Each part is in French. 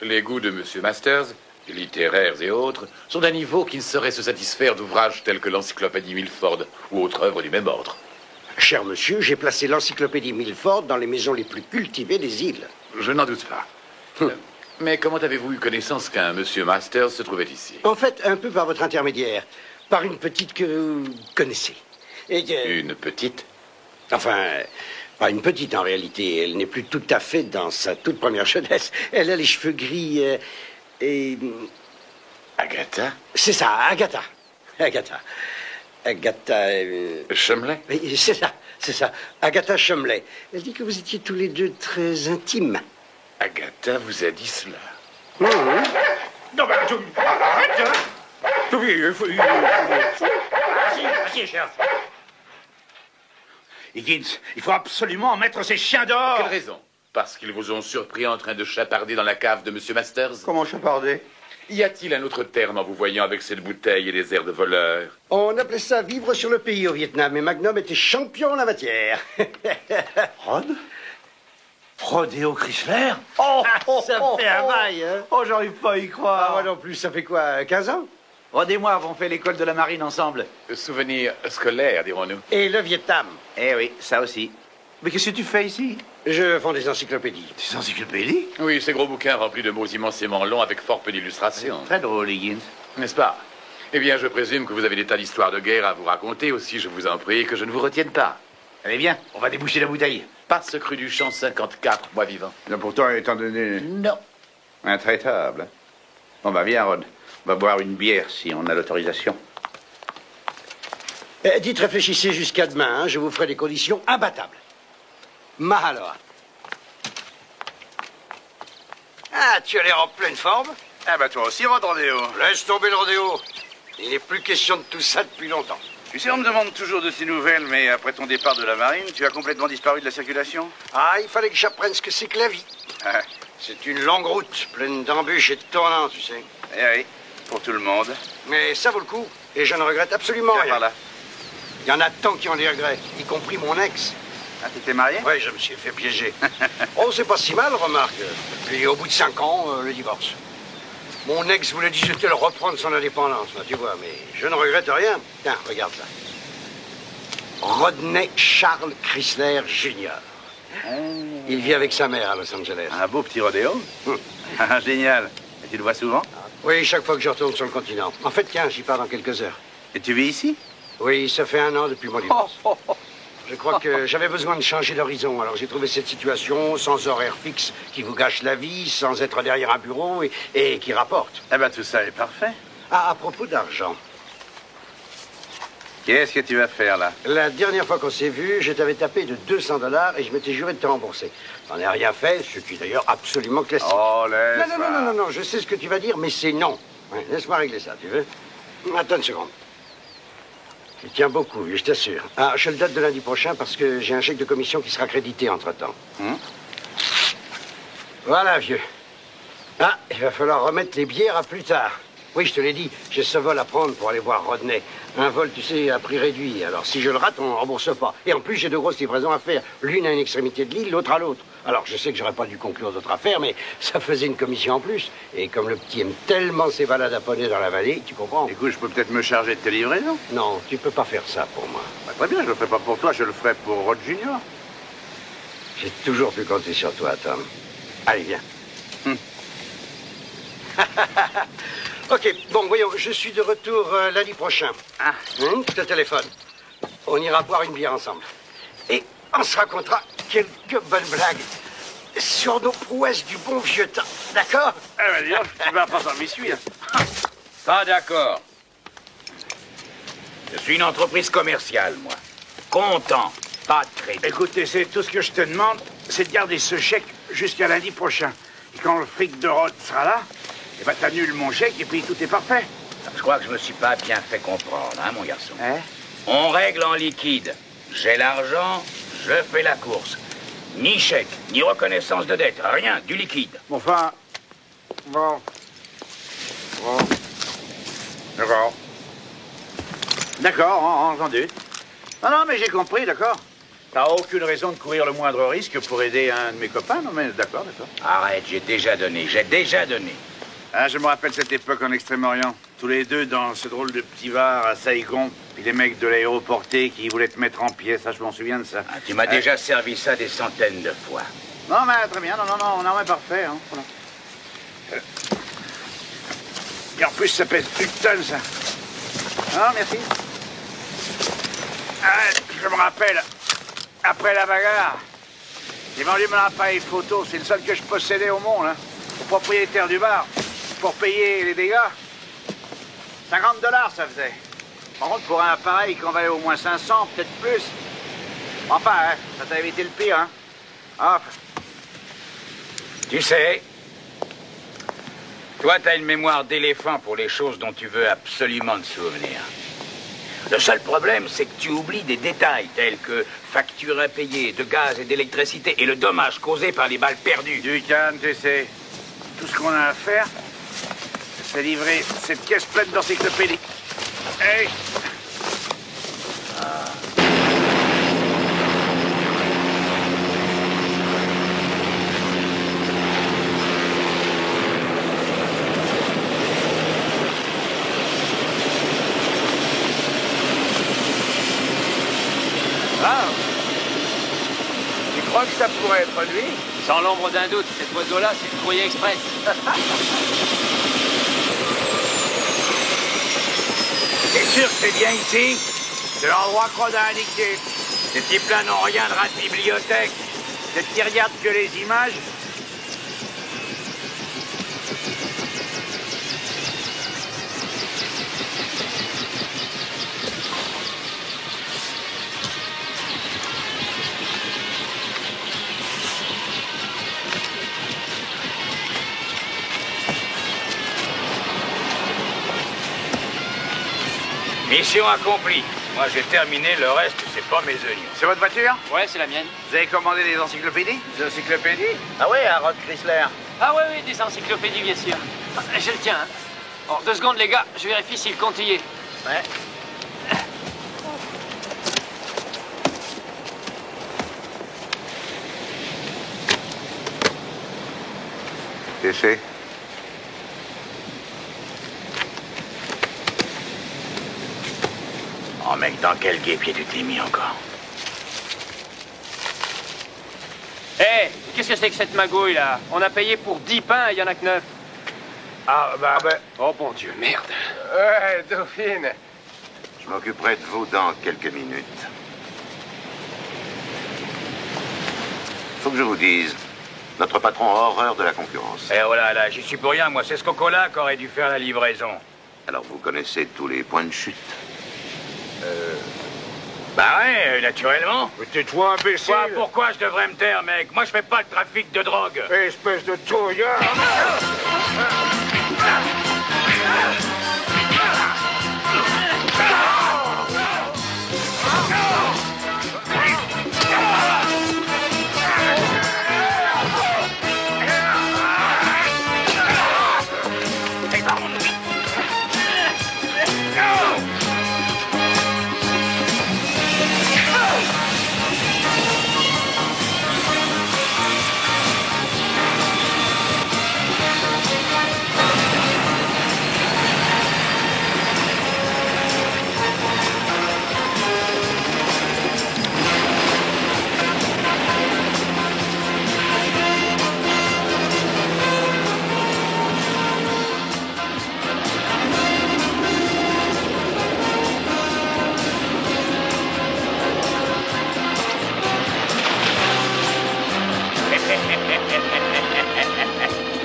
Les goûts de Monsieur Masters, littéraires et autres, sont d'un niveau qui ne saurait se satisfaire d'ouvrages tels que l'encyclopédie Milford ou autre œuvre du même ordre. Cher monsieur, j'ai placé l'encyclopédie Milford dans les maisons les plus cultivées des îles. Je n'en doute pas. Mais comment avez-vous eu connaissance qu'un Monsieur Masters se trouvait ici? En fait, un peu par votre intermédiaire, par une petite que vous connaissez. Une petite? Enfin, pas une petite en réalité. Elle n'est plus tout à fait dans sa toute première jeunesse. Elle a les cheveux gris et... Agatha? C'est ça, Agatha. Agatha. Agatha... Chumley? Oui, c'est ça. Agatha Chumley. Elle dit que vous étiez tous les deux très intimes. Agatha vous a dit cela? Mmh. Non, mais arrête, hein. Oui, il faut... Assis, cher. Higgins, il faut absolument mettre ces chiens dehors. Quelle raison? Parce qu'ils vous ont surpris en train de chaparder dans la cave de Monsieur Masters? Comment chaparder? Y a-t-il un autre terme en vous voyant avec cette bouteille et des airs de voleur? On appelait ça vivre sur le pays au Vietnam, et Magnum était champion en la matière. Rod? Rodéo Chrysler? Oh, Ça me fait un bail, hein? Oh, j'arrive pas à y croire. Ah, moi non plus, ça fait quoi, 15 ans? Rod et moi avons fait l'école de la marine ensemble. Souvenir scolaire, dirons-nous. Et le Vietnam. Eh oui, ça aussi. Mais qu'est-ce que tu fais ici? Je vends des encyclopédies. Des encyclopédies? Oui, ces gros bouquins remplis de mots immensément longs avec fort peu d'illustrations. Très drôle, Higgins. N'est-ce pas? Eh bien, je présume que vous avez des tas d'histoires de guerre à vous raconter. Aussi, je vous en prie que je ne vous retienne pas. Allez, bien, on va déboucher la bouteille. Passe cru du champ 54, moi vivant. Pourtant, étant donné... Non. Intraitable. Bon, bah, viens, Rod. On va boire une bière si on a l'autorisation. Dites, réfléchissez jusqu'à demain, hein, je vous ferai des conditions imbattables. Mahaloa. Ah, tu as l'air en pleine forme. Ah bah toi aussi, Rod, Rodéo. Laisse tomber le rodéo. Il n'est plus question de tout ça depuis longtemps. Tu sais, on me demande toujours de tes nouvelles, mais après ton départ de la marine, tu as complètement disparu de la circulation. Ah, il fallait que j'apprenne ce que c'est que la vie. Ah, C'est une longue route, pleine d'embûches et de tournants, tu sais. eh oui, pour tout le monde. Mais ça vaut le coup, et je ne regrette absolument Viens rien. par là. Il y en a tant qui ont des regrets, y compris mon ex. Ah, t'étais marié? Oui, je me suis fait piéger. Oh, c'est pas si mal, remarque. Puis au bout de 5 ans, le divorce. Mon ex voulait, disait-elle, reprendre son indépendance, là, tu vois, mais je ne regrette rien. Tiens, regarde ça. Rodney Charles Chrysler Jr. Il vit avec sa mère à Los Angeles. Un beau petit Rodéo. Ah, génial. Et tu le vois souvent? Oui, chaque fois que je retourne sur le continent. En fait, tiens, j'y pars dans quelques heures. Et tu vis ici? Oui, ça fait 1 an depuis mon divorce. Je crois que j'avais besoin de changer d'horizon. Alors j'ai trouvé cette situation sans horaire fixe qui vous gâche la vie, sans être derrière un bureau et qui rapporte. Eh ben, tout ça est parfait. Ah, à propos d'argent. Qu'est-ce que tu vas faire, là? La dernière fois qu'on s'est vu, je t'avais tapé de $200 et je m'étais juré de te rembourser. J'en ai rien fait, ce qui est d'ailleurs absolument classique. Oh, laisse. Non, je sais ce que tu vas dire, mais c'est non. Ouais, laisse-moi régler ça, tu veux? Attends une seconde. Je tiens beaucoup, je t'assure. Ah, je le date de lundi prochain parce que j'ai un chèque de commission qui sera crédité entre-temps. Voilà, vieux. Ah, il va falloir remettre les bières à plus tard. Oui, je te l'ai dit, j'ai ce vol à prendre pour aller voir Rodney. Un vol, tu sais, à prix réduit. Alors, si je le rate, on ne rembourse pas. Et en plus, j'ai 2 grosses livraisons à faire. L'une à une extrémité de l'île, l'autre à l'autre. Alors, je sais que j'aurais pas dû conclure d'autres affaires, mais ça faisait une commission en plus. Et comme le petit aime tellement ses balades à poney dans la vallée, tu comprends? Écoute, je peux peut-être me charger de tes livraisons. Non, tu peux pas faire ça pour moi. Bah, très bien, je le ferai pas pour toi, je le ferai pour Rod Junior. J'ai toujours pu compter sur toi, Tom. Allez, viens. Ok, bon, voyons, je suis de retour lundi prochain. Ah. Je te téléphone. On ira boire une bière ensemble. Et on se racontera quelques bonnes blagues sur nos prouesses du bon vieux temps. D'accord? Eh ben, dis donc, tu vas pas s'en m'essuyer. Pas d'accord. Je suis une entreprise commerciale, moi. Content, pas de crédit. Écoutez, c'est tout ce que je te demande, c'est de garder ce chèque jusqu'à lundi prochain. Et quand le fric de Rod sera là, eh ben, t'annules mon chèque et puis tout est parfait. Je crois que je me suis pas bien fait comprendre, hein, mon garçon. Hein? On règle en liquide. J'ai l'argent, je fais la course. Ni chèque, ni reconnaissance de dette, rien, du liquide. Bon, enfin... Bon... D'accord, entendu. Non, mais j'ai compris, d'accord. T'as aucune raison de courir le moindre risque pour aider un de mes copains, non mais d'accord, d'accord. Arrête, j'ai déjà donné. Ah, je me rappelle cette époque en Extrême-Orient. Tous les deux dans ce drôle de petit bar à Saigon. Puis les mecs de l'aéroporté qui voulaient te mettre en pièces, ça je m'en souviens de ça. Ah, tu m'as déjà servi ça des centaines de fois. Non mais très bien, non, mais parfait. Hein, voilà. Et en plus ça pèse une tonne ça. Non, merci. Ah, je me rappelle, après la bagarre, j'ai vendu mon appareil photo, c'est le seul que je possédais au monde, hein, au propriétaire du bar, pour payer les dégâts. 50 $ ça faisait. Par contre, pour un appareil qu'on valait au moins 500, peut-être plus. Enfin, hein, ça t'a évité le pire, hein. Enfin. Tu sais, toi, t'as une mémoire d'éléphant pour les choses dont tu veux absolument te souvenir. Le seul problème, c'est que tu oublies des détails tels que factures impayées de gaz et d'électricité et le dommage causé par les balles perdues. Du calme, tu sais. Tout ce qu'on a à faire, c'est livrer cette caisse pleine d'encyclopédies. Hey! Ah. Tu crois que ça pourrait être lui? Sans l'ombre d'un doute, cet oiseau-là, c'est le courrier express. T'es sûr que c'est bien ici? C'est l'endroit qu'on a indiqué. Ces types-là n'ont rien de rat de bibliothèque. Peut-être qu'ils regardent que les images. Mission accomplie. Moi, j'ai terminé, le reste, c'est pas mes oignons. C'est votre voiture? Ouais, c'est la mienne. Vous avez commandé des encyclopédies? Des encyclopédies? Ah ouais, un Rod Chrysler. Ah ouais, des encyclopédies, bien sûr. Je le tiens, hein. Bon, 2 secondes, les gars, je vérifie si le compte y est. Ouais. T'essaies? Oh mec, dans quel guépier tu t'es mis encore? Hé, qu'est-ce que c'est que cette magouille, là? On a payé pour 10 pains et il y en a que 9. Ah, bah... Oh, bon Dieu, merde. Ouais, Dauphine. Je m'occuperai de vous dans quelques minutes. Faut que je vous dise, notre patron a horreur de la concurrence. Eh voilà, là, j'y suis pour rien, moi. C'est ce coco-là qui aurait dû faire la livraison. Alors vous connaissez tous les points de chute. Bah ouais, naturellement. Mais tais-toi, imbécile. Pourquoi je devrais me taire, mec? Moi, je fais pas le trafic de drogue. Espèce de touillard.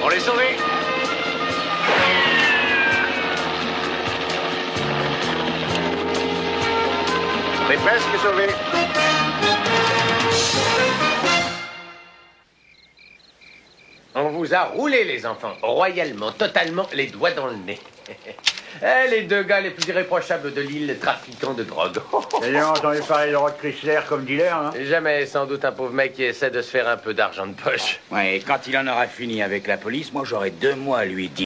On les sauvé. On est presque sauvés. On vous a roulé, les enfants, royalement, totalement, les doigts dans le nez. Les 2 gars les plus irréprochables de l'île, trafiquants de drogue. J'ai jamais entendu parler de Rod Chrysler comme dealer, hein? Jamais, sans doute, un pauvre mec qui essaie de se faire un peu d'argent de poche. Ouais, et quand il en aura fini avec la police, moi, j'aurai 2 mois à lui dire.